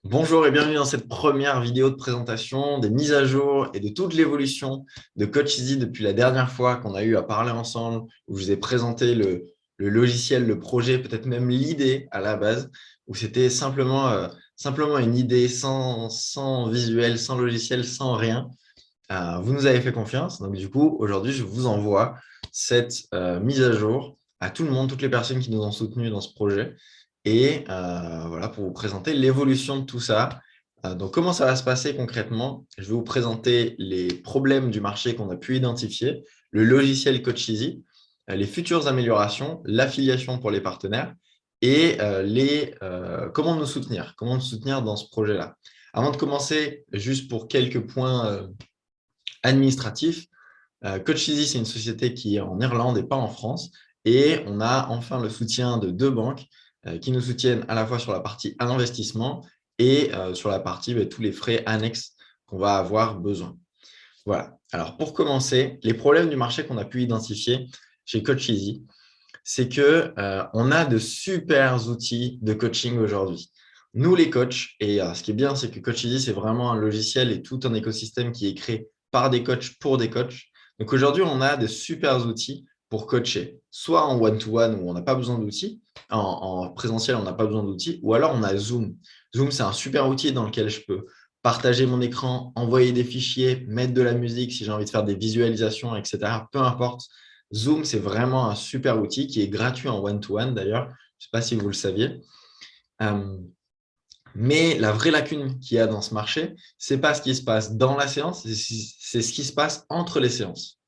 Bonjour et bienvenue dans cette première vidéo de présentation des mises à jour et de toute l'évolution de Coacheasy depuis la dernière fois qu'on a eu à parler ensemble, où je vous ai présenté le logiciel, le projet, peut-être même l'idée à la base, où c'était simplement une idée sans visuel, sans logiciel, sans rien. Vous nous avez fait confiance, donc du coup, aujourd'hui, je vous envoie cette mise à jour à tout le monde, toutes les personnes qui nous ont soutenus dans ce projet, et voilà, pour vous présenter l'évolution de tout ça. Donc, comment ça va se passer concrètement? Je vais vous présenter les problèmes du marché qu'on a pu identifier, le logiciel Coacheasy, les futures améliorations, l'affiliation pour les partenaires et comment nous soutenir dans ce projet-là. Avant de commencer, juste pour quelques points administratif. Coacheasy, c'est une société qui est en Irlande et pas en France. Et on a enfin le soutien de deux banques qui nous soutiennent à la fois sur la partie investissement et sur la partie tous les frais annexes qu'on va avoir besoin. Voilà. Alors, pour commencer, les problèmes du marché qu'on a pu identifier chez Coacheasy, c'est qu'on a de super outils de coaching aujourd'hui. Nous, les coachs, et ce qui est bien, c'est que Coacheasy, c'est vraiment un logiciel et tout un écosystème qui est créé par des coachs pour des coachs. Donc aujourd'hui, on a de super outils pour coacher, soit en one-to-one où on n'a pas besoin d'outils, en présentiel, on n'a pas besoin d'outils, ou alors on a Zoom. Zoom, c'est un super outil dans lequel je peux partager mon écran, envoyer des fichiers, mettre de la musique si j'ai envie de faire des visualisations, etc. Peu importe. Zoom, c'est vraiment un super outil qui est gratuit en one-to-one d'ailleurs. Je ne sais pas si vous le saviez. Mais la vraie lacune qu'il y a dans ce marché, ce n'est pas ce qui se passe dans la séance, c'est ce qui se passe entre les séances.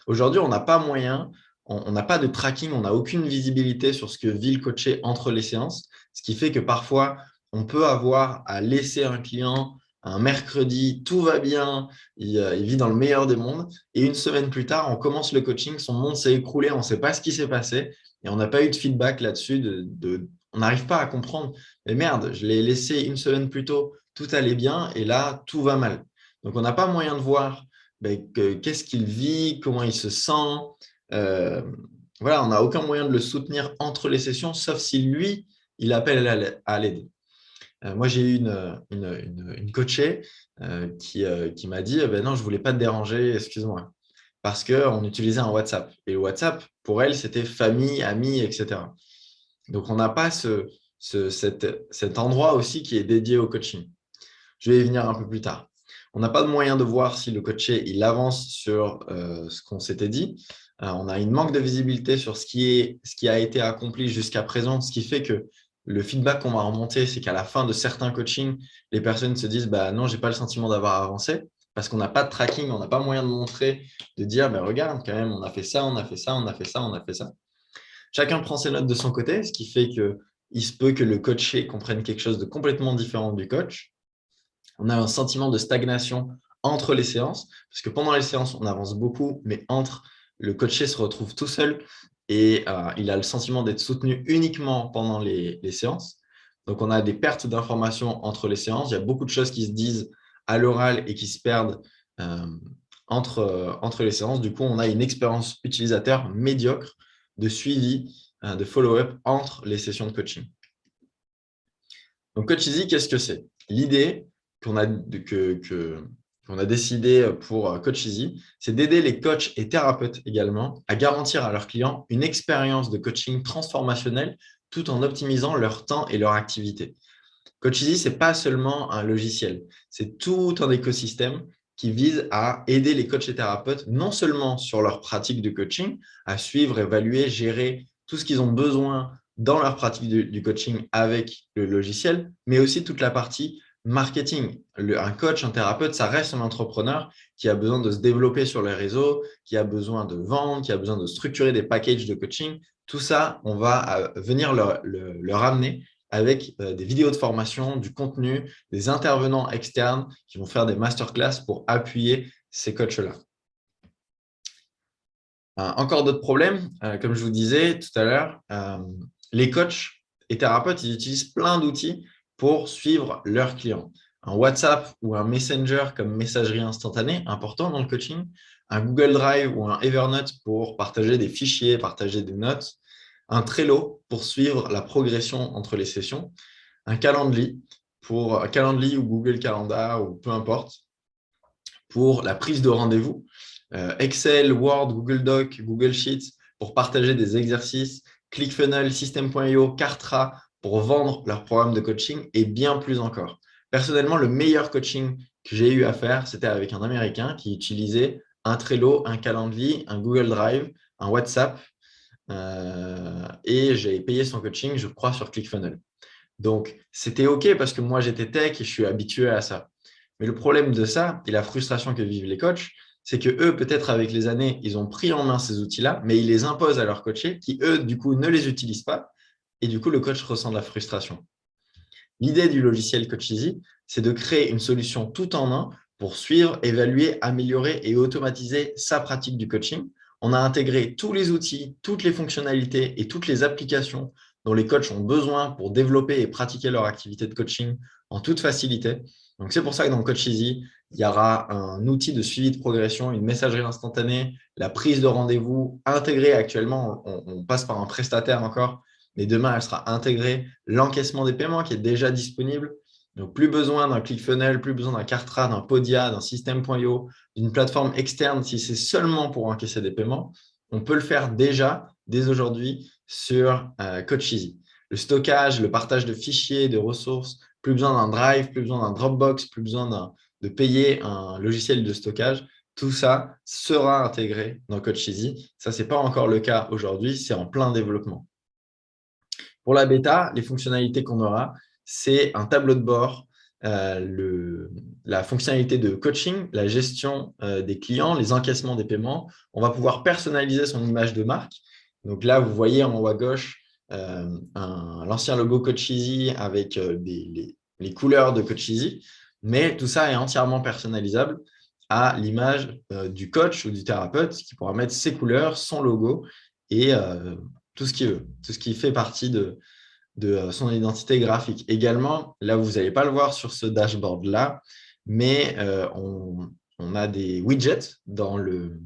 Aujourd'hui, on n'a pas moyen, on n'a pas de tracking, on n'a aucune visibilité sur ce que vit le coaché entre les séances, ce qui fait que parfois, on peut avoir à laisser un client un mercredi, tout va bien, il vit dans le meilleur des mondes, et une semaine plus tard, on commence le coaching, son monde s'est écroulé, on ne sait pas ce qui s'est passé, et on n'a pas eu de feedback là-dessus, on n'arrive pas à comprendre, mais merde, je l'ai laissé une semaine plus tôt, tout allait bien, et là, tout va mal. Donc, on n'a pas moyen de voir qu'est-ce qu'il vit, comment il se sent. Euh, voilà, on n'a aucun moyen de le soutenir entre les sessions, sauf si lui, il appelle à l'aide. Moi, j'ai eu une coachée qui m'a dit non, je ne voulais pas te déranger, excuse-moi, parce qu'on utilisait un WhatsApp. Et le WhatsApp, pour elle, c'était famille, amis, etc. Donc, on n'a pas cet endroit aussi qui est dédié au coaching. Je vais y venir un peu plus tard. On n'a pas de moyen de voir si le coaché il avance sur ce qu'on s'était dit. On a une manque de visibilité sur ce qui a été accompli jusqu'à présent, ce qui fait que le feedback qu'on va remonter, c'est qu'à la fin de certains coachings, les personnes se disent non, je n'ai pas le sentiment d'avoir avancé parce qu'on n'a pas de tracking, on n'a pas moyen de montrer, de dire regarde, quand même, on a fait ça, on a fait ça, on a fait ça, on a fait ça. Chacun prend ses notes de son côté, ce qui fait qu'il se peut que le coaché comprenne quelque chose de complètement différent du coach. On a un sentiment de stagnation entre les séances, parce que pendant les séances, on avance beaucoup, mais entre, le coaché se retrouve tout seul et il a le sentiment d'être soutenu uniquement pendant les séances. Donc, on a des pertes d'informations entre les séances. Il y a beaucoup de choses qui se disent à l'oral et qui se perdent entre les séances. Du coup, on a une expérience utilisateur médiocre de suivi, de follow-up entre les sessions de coaching. Donc, Coacheasy, qu'est-ce que c'est? L'idée qu'on a décidé pour Coacheasy, c'est d'aider les coachs et thérapeutes également à garantir à leurs clients une expérience de coaching transformationnelle tout en optimisant leur temps et leur activité. Coacheasy, ce n'est pas seulement un logiciel, c'est tout un écosystème qui vise à aider les coachs et thérapeutes non seulement sur leur pratique de coaching, à suivre, évaluer, gérer tout ce qu'ils ont besoin dans leur pratique du coaching avec le logiciel, mais aussi toute la partie marketing. Un coach, un thérapeute, ça reste un entrepreneur qui a besoin de se développer sur les réseaux, qui a besoin de vendre, qui a besoin de structurer des packages de coaching. Tout ça, on va venir le ramener avec des vidéos de formation, du contenu, des intervenants externes qui vont faire des masterclass pour appuyer ces coachs-là. Encore d'autres problèmes, comme je vous disais tout à l'heure, les coachs et thérapeutes, ils utilisent plein d'outils pour suivre leurs clients. Un WhatsApp ou un Messenger comme messagerie instantanée, important dans le coaching, un Google Drive ou un Evernote pour partager des fichiers, partager des notes, un Trello pour suivre la progression entre les sessions, un Calendly pour Calendly ou Google Calendar ou peu importe, pour la prise de rendez-vous. Excel, Word, Google Doc, Google Sheets pour partager des exercices, ClickFunnels, System.io, Kartra pour vendre leur programme de coaching et bien plus encore. Personnellement, le meilleur coaching que j'ai eu à faire, c'était avec un Américain qui utilisait un Trello, un Calendly, un Google Drive, un WhatsApp et j'ai payé son coaching, je crois, sur ClickFunnels. Donc, c'était OK parce que moi, j'étais tech et je suis habitué à ça. Mais le problème de ça et la frustration que vivent les coachs, c'est que eux, peut-être avec les années, ils ont pris en main ces outils-là, mais ils les imposent à leurs coachés qui, eux, du coup, ne les utilisent pas. Et du coup, le coach ressent de la frustration. L'idée du logiciel Coacheasy, c'est de créer une solution tout en un pour suivre, évaluer, améliorer et automatiser sa pratique du coaching. On a intégré tous les outils, toutes les fonctionnalités et toutes les applications dont les coachs ont besoin pour développer et pratiquer leur activité de coaching en toute facilité. Donc, c'est pour ça que dans Coacheasy, il y aura un outil de suivi de progression, une messagerie instantanée, la prise de rendez-vous intégrée. Actuellement, on passe par un prestataire encore, mais demain, elle sera intégrée. L'encaissement des paiements qui est déjà disponible. Donc, plus besoin d'un ClickFunnels, plus besoin d'un Kartra, d'un Podia, d'un System.io, d'une plateforme externe si c'est seulement pour encaisser des paiements. On peut le faire déjà, dès aujourd'hui, sur Coacheasy. Le stockage, le partage de fichiers, de ressources, plus besoin d'un Drive, plus besoin d'un Dropbox, plus besoin de payer un logiciel de stockage. Tout ça sera intégré dans Coacheasy. Ça, ce n'est pas encore le cas aujourd'hui, c'est en plein développement. Pour la bêta, les fonctionnalités qu'on aura, c'est un tableau de bord, la fonctionnalité de coaching, la gestion des clients, les encaissements des paiements. On va pouvoir personnaliser son image de marque. Donc là, vous voyez en haut à gauche l'ancien logo Coacheasy avec les couleurs de Coacheasy, mais tout ça est entièrement personnalisable à l'image du coach ou du thérapeute qui pourra mettre ses couleurs, son logo et tout ce qu'il veut, tout ce qui fait partie de son identité graphique. Également, là, vous n'allez pas le voir sur ce dashboard-là, mais on a des widgets dans le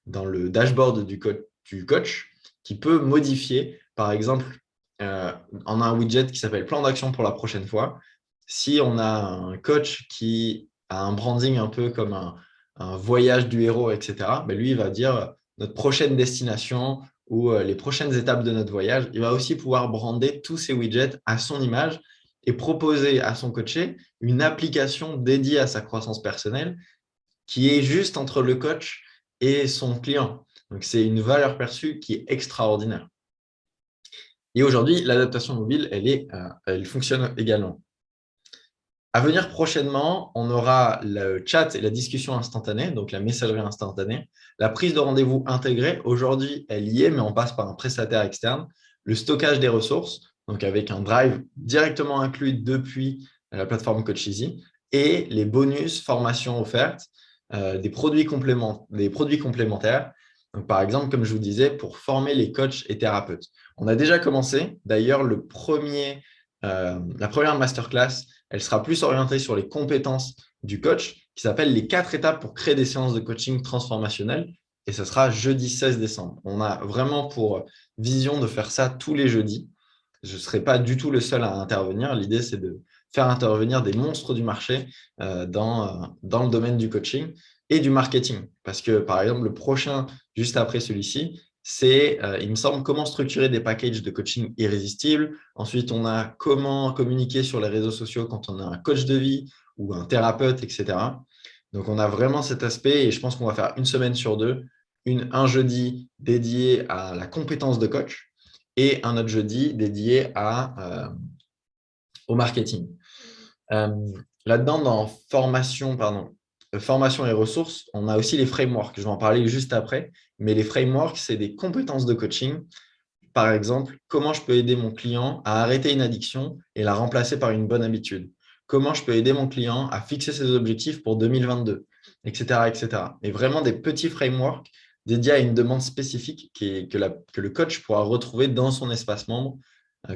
dashboard du coach qui peut modifier. Par exemple, on a un widget qui s'appelle plan d'action pour la prochaine fois. Si on a un coach qui a un branding un peu comme un voyage du héros, etc., ben lui, il va dire notre prochaine destination ou les prochaines étapes de notre voyage. Il va aussi pouvoir brander tous ces widgets à son image et proposer à son coaché une application dédiée à sa croissance personnelle qui est juste entre le coach et son client. Donc, c'est une valeur perçue qui est extraordinaire. Et aujourd'hui, l'adaptation mobile, elle fonctionne également. À venir prochainement, on aura le chat et la discussion instantanée, donc la messagerie instantanée, la prise de rendez-vous intégrée. Aujourd'hui, elle y est, mais on passe par un prestataire externe. Le stockage des ressources, donc avec un drive directement inclus depuis la plateforme Coacheasy, et les bonus, formations offertes, des produits complémentaires. Donc, par exemple, comme je vous disais, pour former les coachs et thérapeutes. On a déjà commencé. D'ailleurs, la première masterclass, elle sera plus orientée sur les compétences du coach, qui s'appelle les 4 étapes pour créer des séances de coaching transformationnelles. Et ce sera jeudi 16 décembre. On a vraiment pour vision de faire ça tous les jeudis. Je ne serai pas du tout le seul à intervenir. L'idée, c'est de faire intervenir des monstres du marché dans le domaine du coaching et du marketing. Parce que, par exemple, le prochain, juste après celui-ci, c'est, il me semble, comment structurer des packages de coaching irrésistibles. Ensuite, on a comment communiquer sur les réseaux sociaux quand on a un coach de vie ou un thérapeute, etc. Donc, on a vraiment cet aspect et je pense qu'on va faire une semaine sur deux, un jeudi dédié à la compétence de coach et un autre jeudi dédié au marketing. Là-dedans, dans formation et ressources, on a aussi les frameworks. Je vais en parler juste après. Mais les frameworks, c'est des compétences de coaching. Par exemple, comment je peux aider mon client à arrêter une addiction et la remplacer par une bonne habitude? Comment je peux aider mon client à fixer ses objectifs pour 2022, etc., etc. Et vraiment des petits frameworks dédiés à une demande spécifique que le coach pourra retrouver dans son espace membre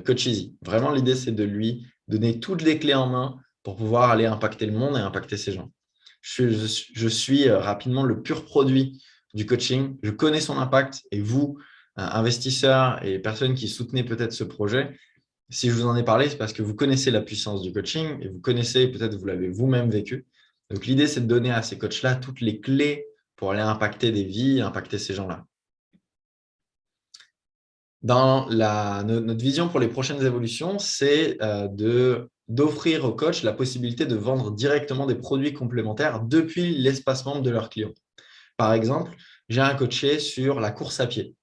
Coacheasy. Vraiment, l'idée, c'est de lui donner toutes les clés en main pour pouvoir aller impacter le monde et impacter ses gens. Je suis rapidement le pur produit du coaching. Je connais son impact et vous, investisseurs et personnes qui soutenez peut-être ce projet, Si je vous en ai parlé, c'est parce que vous connaissez la puissance du coaching et vous connaissez, peut-être vous l'avez vous-même vécu. Donc, l'idée, c'est de donner à ces coachs-là toutes les clés pour aller impacter des vies, impacter ces gens-là. Notre vision pour les prochaines évolutions, c'est d'offrir aux coachs la possibilité de vendre directement des produits complémentaires depuis l'espace membre de leurs clients. Par exemple, j'ai un coaché sur la course à pied.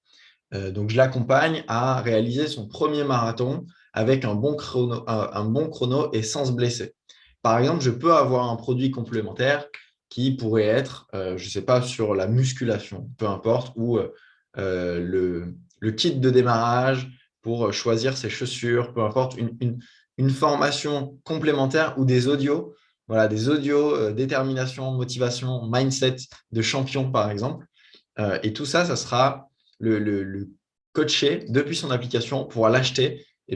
Donc, je l'accompagne à réaliser son premier marathon avec un bon chrono et sans se blesser. Par exemple, je peux avoir un produit complémentaire qui pourrait être, je ne sais pas, sur la musculation, peu importe, ou le kit de démarrage pour choisir ses chaussures, peu importe, une formation complémentaire ou des audios, voilà, des audios, détermination, motivation, mindset de champion, par exemple. Et tout ça, ça sera le coacher depuis son application pour l'acheter et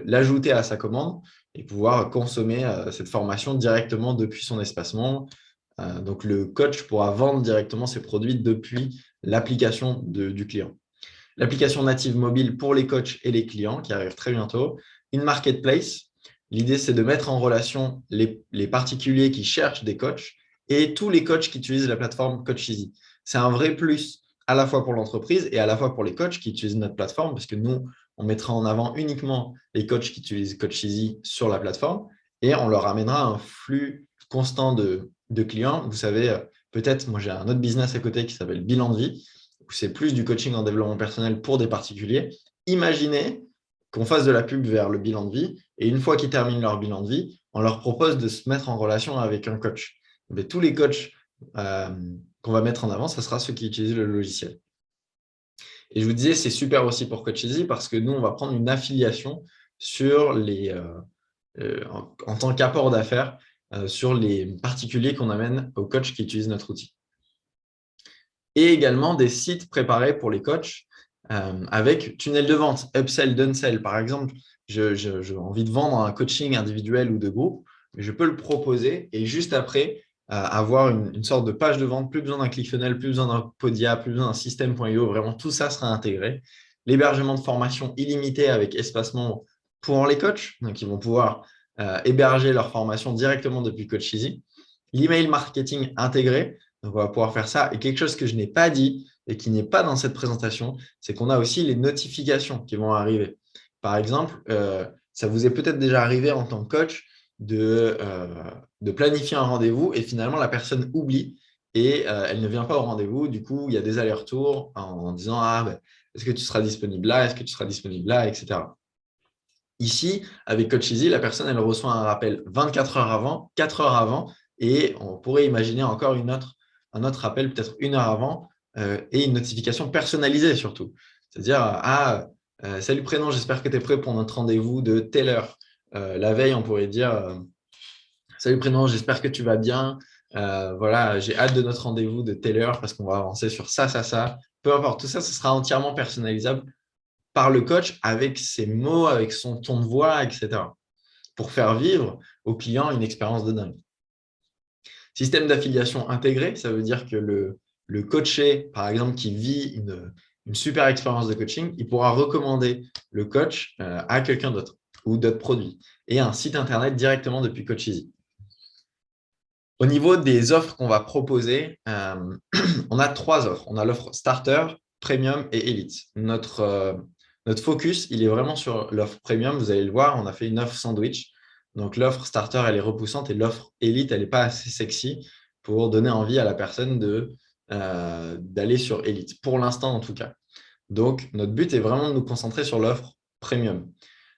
l'ajouter à sa commande et pouvoir consommer cette formation directement depuis son espace membre. Donc, le coach pourra vendre directement ses produits depuis l'application du client. L'application native mobile pour les coachs et les clients qui arrive très bientôt. Une marketplace. L'idée, c'est de mettre en relation les particuliers qui cherchent des coachs et tous les coachs qui utilisent la plateforme Coacheasy. C'est un vrai plus à la fois pour l'entreprise et à la fois pour les coachs qui utilisent notre plateforme parce que nous, on mettra en avant uniquement les coachs qui utilisent Coacheasy sur la plateforme et on leur amènera un flux constant de clients. Vous savez, peut-être, moi j'ai un autre business à côté qui s'appelle Bilan de vie, où c'est plus du coaching en développement personnel pour des particuliers. Imaginez qu'on fasse de la pub vers le bilan de vie et une fois qu'ils terminent leur bilan de vie, on leur propose de se mettre en relation avec un coach. Mais tous les coachs qu'on va mettre en avant, ce sera ceux qui utilisent le logiciel. Et je vous disais, c'est super aussi pour Coacheasy parce que nous, on va prendre une affiliation sur en tant qu'apport d'affaires sur les particuliers qu'on amène aux coachs qui utilisent notre outil. Et également des sites préparés pour les coachs avec tunnel de vente, upsell, downsell. Par exemple, j'ai envie de vendre un coaching individuel ou de groupe, mais je peux le proposer et juste après, avoir une sorte de page de vente, plus besoin d'un ClickFunnels, plus besoin d'un Podia, plus besoin d'un système.io, vraiment tout ça sera intégré. L'hébergement de formation illimité avec espace membre pour les coachs, donc ils vont pouvoir héberger leur formation directement depuis Coacheasy. L'email marketing intégré, donc on va pouvoir faire ça. Et quelque chose que je n'ai pas dit et qui n'est pas dans cette présentation, c'est qu'on a aussi les notifications qui vont arriver. Par exemple, ça vous est peut-être déjà arrivé en tant que coach de planifier un rendez-vous et finalement la personne oublie et elle ne vient pas au rendez-vous. Du coup, il y a des allers-retours en disant est-ce que tu seras disponible là, est-ce que tu seras disponible là, etc. Ici, avec Coacheasy, la personne elle reçoit un rappel 24 heures avant, 4 heures avant et on pourrait imaginer encore un autre rappel peut-être 1 heure avant et une notification personnalisée surtout. C'est-à-dire salut prénom, j'espère que tu es prêt pour notre rendez-vous de telle heure. La veille, on pourrait dire salut prénom, j'espère que tu vas bien. Voilà, j'ai hâte de notre rendez-vous de telle heure parce qu'on va avancer sur ça, ça, ça. Peu importe, tout ça, ce sera entièrement personnalisable par le coach avec ses mots, avec son ton de voix, etc. pour faire vivre au client une expérience de dingue. Système d'affiliation intégré, ça veut dire que le coaché, par exemple, qui vit une super expérience de coaching, il pourra recommander le coach à quelqu'un d'autre ou d'autres produits et un site internet directement depuis Coacheasy. Au niveau des offres qu'on va proposer, on a 3 offres. On a l'offre Starter, Premium et Elite. Notre focus, il est vraiment sur l'offre Premium. Vous allez le voir, on a fait une offre sandwich. Donc, l'offre Starter, elle est repoussante et l'offre Elite, elle n'est pas assez sexy pour donner envie à la personne d'aller sur Elite, pour l'instant en tout cas. Donc, notre but est vraiment de nous concentrer sur l'offre Premium.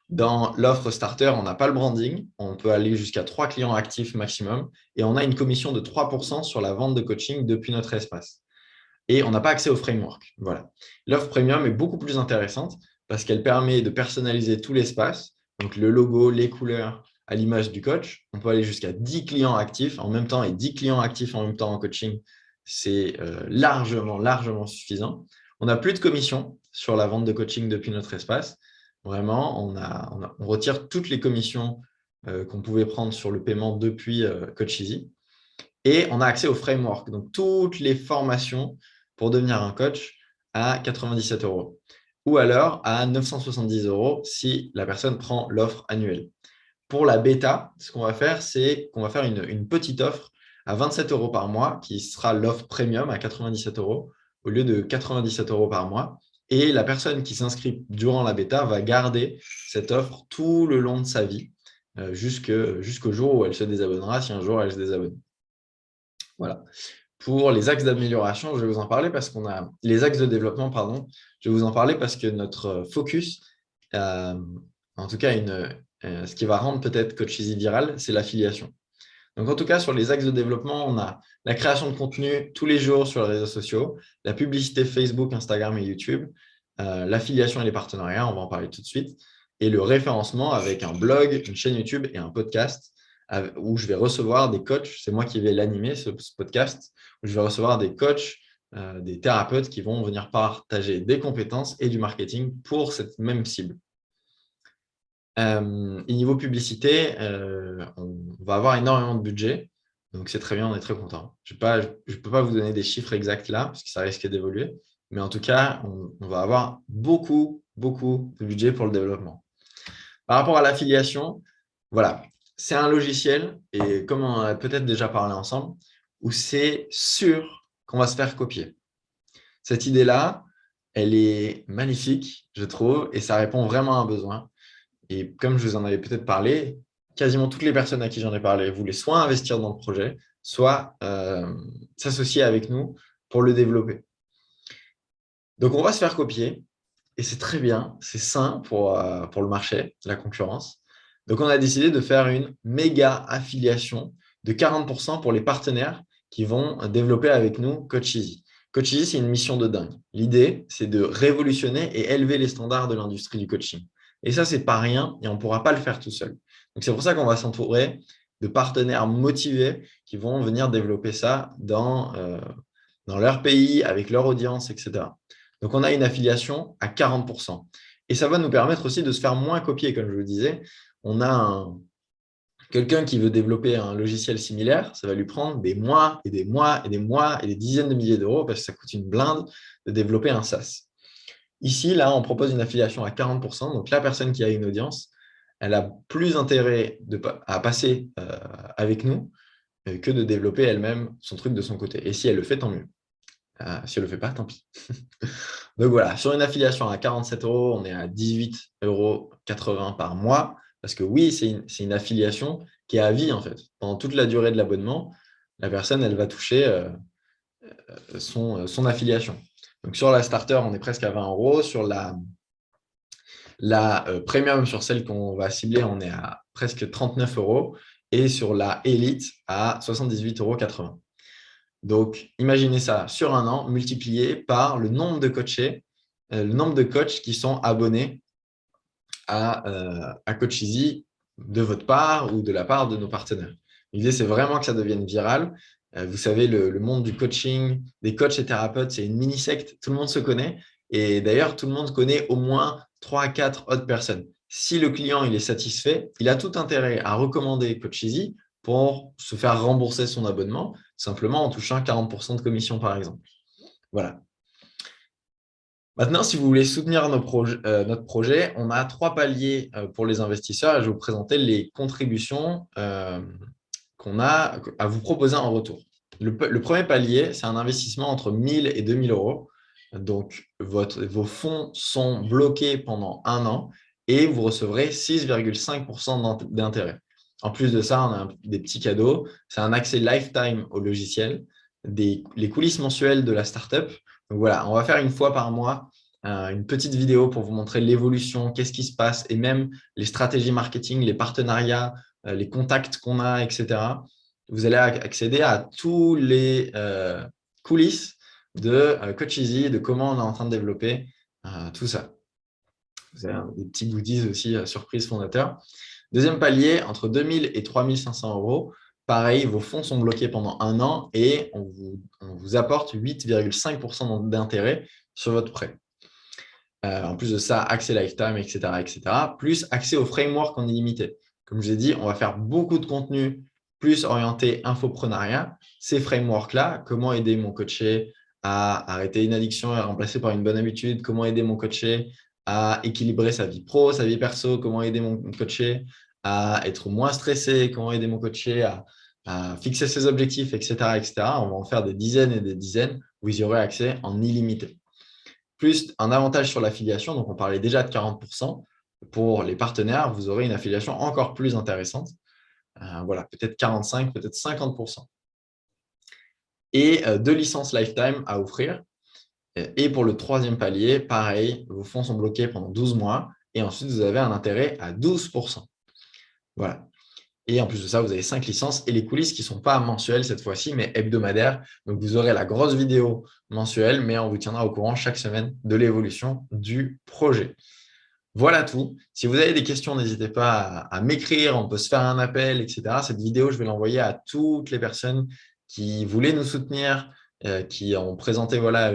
Dans l'offre Starter, on n'a pas le branding. On peut aller jusqu'à 3 clients actifs maximum et on a une commission de 3% sur la vente de coaching depuis notre espace. Et on n'a pas accès au framework. Voilà. L'offre Premium est beaucoup plus intéressante parce qu'elle permet de personnaliser tout l'espace, donc le logo, les couleurs à l'image du coach. On peut aller jusqu'à 10 clients actifs en même temps et 10 clients actifs en même temps en coaching. C'est largement suffisant. On n'a plus de commission sur la vente de coaching depuis notre espace. Vraiment, on retire toutes les commissions qu'on pouvait prendre sur le paiement depuis Coacheasy. Et on a accès au framework, donc toutes les formations pour devenir un coach à 97 €. ou alors à 970 € si la personne prend l'offre annuelle. Pour la bêta, ce qu'on va faire, c'est qu'on va faire une petite offre à 27 € par mois, qui sera l'offre premium à 97 € au lieu de 97 € par mois. Et la personne qui s'inscrit durant la bêta va garder cette offre tout le long de sa vie, jusqu'au jour où elle se désabonnera, si un jour elle se désabonne. Voilà. Pour les axes d'amélioration, je vais vous en parler parce qu'on a les axes de développement, pardon. Je vais vous en parler parce que notre focus, en tout cas, ce qui va rendre peut-être Coacheasy viral, c'est l'affiliation. Donc, en tout cas, sur les axes de développement, on a la création de contenu tous les jours sur les réseaux sociaux, la publicité Facebook, Instagram et YouTube, l'affiliation et les partenariats, on va en parler tout de suite, et le référencement avec un blog, une chaîne YouTube et un podcast où je vais recevoir des coachs. C'est moi qui vais l'animer, ce podcast, où je vais recevoir des coachs, des thérapeutes qui vont venir partager des compétences et du marketing pour cette même cible. Et niveau publicité, on va avoir énormément de budget. Donc, c'est très bien, on est très content. Je ne peux pas vous donner des chiffres exacts là, parce que ça risque d'évoluer. Mais en tout cas, on va avoir beaucoup, beaucoup de budget pour le développement. Par rapport à l'affiliation, voilà, c'est un logiciel, et comme on en a peut-être déjà parlé ensemble, où c'est sûr qu'on va se faire copier. Cette idée-là, elle est magnifique, je trouve, et ça répond vraiment à un besoin. Et comme je vous en avais peut-être parlé, quasiment toutes les personnes à qui j'en ai parlé voulaient soit investir dans le projet, soit s'associer avec nous pour le développer. Donc, on va se faire copier et c'est très bien, c'est sain pour le marché, la concurrence. Donc, on a décidé de faire une méga affiliation de 40% pour les partenaires qui vont développer avec nous Coacheasy. Coacheasy, c'est une mission de dingue. L'idée, c'est de révolutionner et élever les standards de l'industrie du coaching. Et ça, ce n'est pas rien et on ne pourra pas le faire tout seul. Donc, c'est pour ça qu'on va s'entourer de partenaires motivés qui vont venir développer ça dans leur pays, avec leur audience, etc. Donc, on a une affiliation à 40%. Et ça va nous permettre aussi de se faire moins copier, comme je vous le disais. On a quelqu'un qui veut développer un logiciel similaire, ça va lui prendre des mois et des mois et des mois et des dizaines de milliers d'euros parce que ça coûte une blinde de développer un SaaS. Ici, là, on propose une affiliation à 40%. Donc, la personne qui a une audience, elle a plus intérêt à passer avec nous que de développer elle-même son truc de son côté. Et si elle le fait, tant mieux. Si elle ne le fait pas, tant pis. Donc, voilà, sur une affiliation à 47 €, on est à 18,80 € par mois. Parce que oui, c'est une affiliation qui est à vie, en fait. Pendant toute la durée de l'abonnement, la personne, elle va toucher son affiliation. Donc, sur la starter, on est presque à 20 €. Sur la premium, sur celle qu'on va cibler, on est à presque 39 €. Et sur la élite, à 78,80 €. Donc, imaginez ça sur un an, multiplié par le nombre de coachés, le nombre de coachs qui sont abonnés à Coacheasy de votre part ou de la part de nos partenaires. L'idée, c'est vraiment que ça devienne viral. Vous savez, le monde du coaching, des coachs et thérapeutes, c'est une mini-secte. Tout le monde se connaît. Et d'ailleurs, tout le monde connaît au moins 3 à 4 autres personnes. Si le client il est satisfait, il a tout intérêt à recommander Coacheasy pour se faire rembourser son abonnement, simplement en touchant 40% de commission, par exemple. Voilà. Maintenant, si vous voulez soutenir notre projet, on a 3 paliers pour les investisseurs et je vais vous présenter les contributions qu'on a à vous proposer en retour. Le premier palier, c'est un investissement entre 1 000 et 2 000 €. Donc, vos fonds sont bloqués pendant un an et vous recevrez 6,5% d'intérêt. En plus de ça, on a des petits cadeaux. C'est un accès lifetime au logiciel, les coulisses mensuelles de la startup. Donc voilà, on va faire une fois par mois une petite vidéo pour vous montrer l'évolution, qu'est-ce qui se passe et même les stratégies marketing, les partenariats, les contacts qu'on a, etc. Vous allez accéder à tous les coulisses de Coacheasy, de comment on est en train de développer tout ça. Vous avez des petits goodies aussi, surprise fondateur. Deuxième palier, entre 2 000 et 3 500 €. Pareil, vos fonds sont bloqués pendant un an et on vous apporte 8,5% d'intérêt sur votre prêt. En plus de ça, accès lifetime, etc., etc., plus accès au framework en illimité. Comme je vous ai dit, on va faire beaucoup de contenu plus orienté infoprenariat. Ces frameworks-là, comment aider mon coaché à arrêter une addiction et à remplacer par une bonne habitude, comment aider mon coaché à équilibrer sa vie pro, sa vie perso, comment aider mon coaché à être moins stressé, comment aider mon coaché à fixer ses objectifs, etc., etc. On va en faire des dizaines et des dizaines. Vous y aurez accès en illimité. Plus un avantage sur l'affiliation, donc on parlait déjà de 40%. Pour les partenaires, vous aurez une affiliation encore plus intéressante. Voilà, peut-être 45, peut-être 50%. Et 2 licences lifetime à offrir. Et pour le troisième palier, pareil, vos fonds sont bloqués pendant 12 mois et ensuite vous avez un intérêt à 12%. Voilà. Et en plus de ça, vous avez 5 licences et les coulisses qui ne sont pas mensuelles cette fois-ci, mais hebdomadaires. Donc, vous aurez la grosse vidéo mensuelle, mais on vous tiendra au courant chaque semaine de l'évolution du projet. Voilà tout. Si vous avez des questions, n'hésitez pas à m'écrire. On peut se faire un appel, etc. Cette vidéo, je vais l'envoyer à toutes les personnes qui voulaient nous soutenir, qui ont présenté voilà,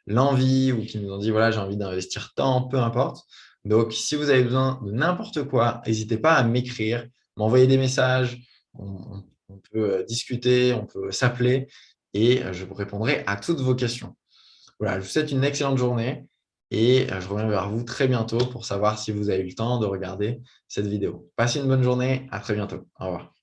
l'envie ou qui nous ont dit voilà, j'ai envie d'investir tant, peu importe. Donc, si vous avez besoin de n'importe quoi, n'hésitez pas à m'écrire, m'envoyer des messages. On peut discuter, on peut s'appeler et je vous répondrai à toutes vos questions. Voilà, je vous souhaite une excellente journée et je reviens vers vous très bientôt pour savoir si vous avez eu le temps de regarder cette vidéo. Passez une bonne journée, à très bientôt. Au revoir.